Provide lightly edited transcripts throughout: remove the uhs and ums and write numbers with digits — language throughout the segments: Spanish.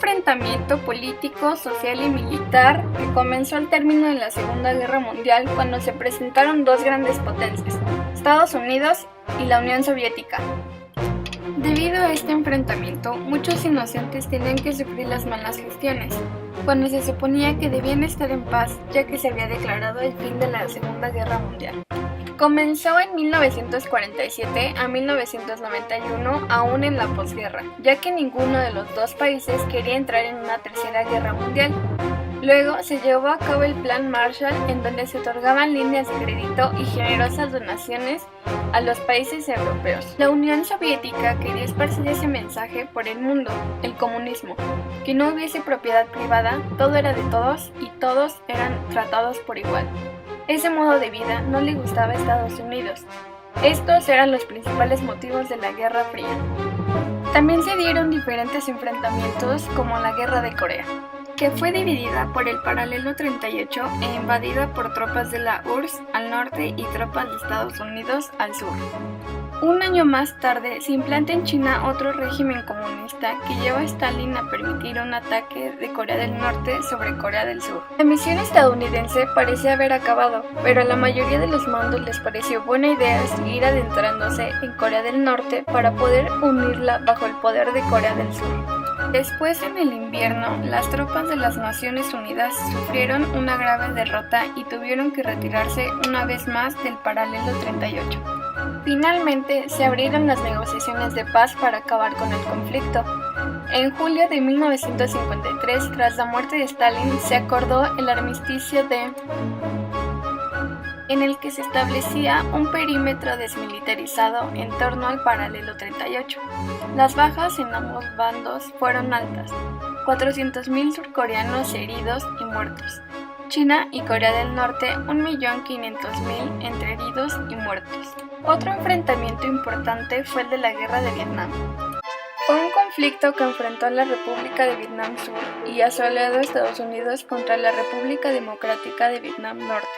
enfrentamiento político, social y militar que comenzó al término de la Segunda Guerra Mundial cuando se presentaron dos grandes potencias, Estados Unidos y la Unión Soviética. Debido a este enfrentamiento, muchos inocentes tenían que sufrir las malas gestiones, cuando se suponía que debían estar en paz ya que se había declarado el fin de la Segunda Guerra Mundial. Comenzó en 1947 a 1991, aún en la posguerra, ya que ninguno de los dos países quería entrar en una tercera guerra mundial. Luego se llevó a cabo el Plan Marshall, en donde se otorgaban líneas de crédito y generosas donaciones a los países europeos. La Unión Soviética quería esparcir ese mensaje por el mundo, el comunismo, que no hubiese propiedad privada, todo era de todos y todos eran tratados por igual. Ese modo de vida no le gustaba a Estados Unidos. Estos eran los principales motivos de la Guerra Fría. También se dieron diferentes enfrentamientos como la Guerra de Corea, que fue dividida por el Paralelo 38 e invadida por tropas de la URSS al norte y tropas de Estados Unidos al sur. Un año más tarde se implanta en China otro régimen comunista que llevó a Stalin a permitir un ataque de Corea del Norte sobre Corea del Sur. La misión estadounidense parecía haber acabado, pero a la mayoría de los mandos les pareció buena idea seguir adentrándose en Corea del Norte para poder unirla bajo el poder de Corea del Sur. Después, en el invierno, las tropas de las Naciones Unidas sufrieron una grave derrota y tuvieron que retirarse una vez más del Paralelo 38. Finalmente, se abrieron las negociaciones de paz para acabar con el conflicto. En julio de 1953, tras la muerte de Stalin, se acordó el armisticio en el que se establecía un perímetro desmilitarizado en torno al Paralelo 38. Las bajas en ambos bandos fueron altas, 400.000 surcoreanos heridos y muertos. China y Corea del Norte, 1.500.000 entre heridos y muertos. Otro enfrentamiento importante fue el de la Guerra de Vietnam. Fue un conflicto que enfrentó a la República de Vietnam Sur y a su aliado Estados Unidos contra la República Democrática de Vietnam Norte,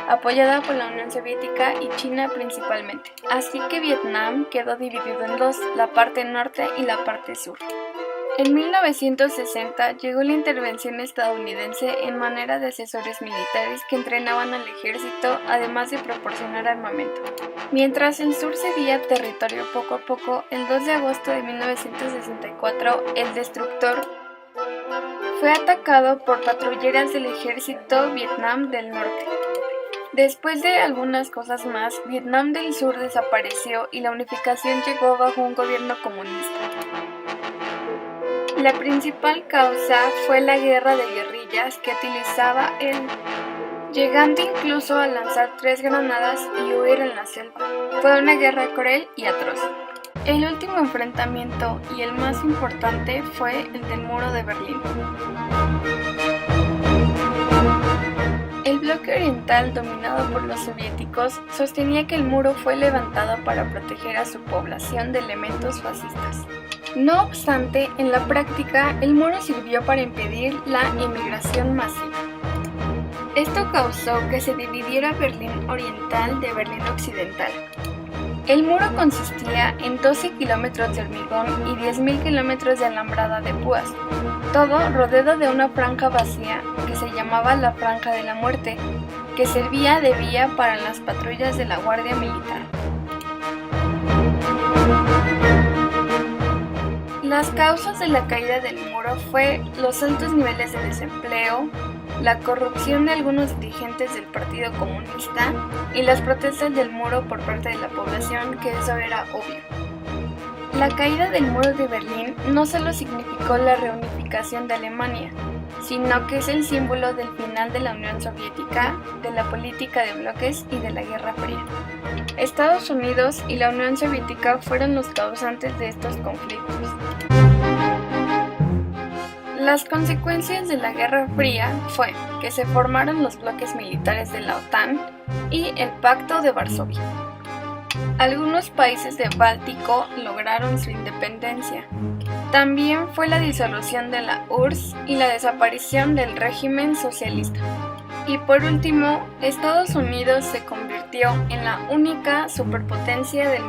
apoyada por la Unión Soviética y China principalmente. Así que Vietnam quedó dividido en dos, la parte norte y la parte sur. En 1960 llegó la intervención estadounidense en manera de asesores militares que entrenaban al ejército, además de proporcionar armamento. Mientras el sur cedía territorio poco a poco, el 2 de agosto de 1964, el destructor fue atacado por patrulleras del ejército Vietnam del Norte. Después de algunas cosas más, Vietnam del Sur desapareció y la unificación llegó bajo un gobierno comunista. La principal causa fue la guerra de guerrillas que utilizaba él, llegando incluso a lanzar 3 granadas y huir en la selva. Fue una guerra cruel y atroz. El último enfrentamiento y el más importante fue el del Muro de Berlín. El bloque oriental, dominado por los soviéticos, sostenía que el muro fue levantado para proteger a su población de elementos fascistas. No obstante, en la práctica, el muro sirvió para impedir la inmigración masiva. Esto causó que se dividiera Berlín Oriental de Berlín Occidental. El muro consistía en 12 kilómetros de hormigón y 10.000 kilómetros de alambrada de púas, todo rodeado de una franja vacía que se llamaba la Franja de la Muerte, que servía de vía para las patrullas de la Guardia Militar. Las causas de la caída del muro fue los altos niveles de desempleo, la corrupción de algunos dirigentes del Partido Comunista y las protestas del muro por parte de la población, que eso era obvio. La caída del muro de Berlín no solo significó la reunificación de Alemania, sino que es el símbolo del final de la Unión Soviética, de la política de bloques y de la Guerra Fría. Estados Unidos y la Unión Soviética fueron los causantes de estos conflictos. Las consecuencias de la Guerra Fría fue que se formaron los bloques militares de la OTAN y el Pacto de Varsovia. Algunos países del Báltico lograron su independencia. También fue la disolución de la URSS y la desaparición del régimen socialista. Y por último, Estados Unidos se convirtió en la única superpotencia del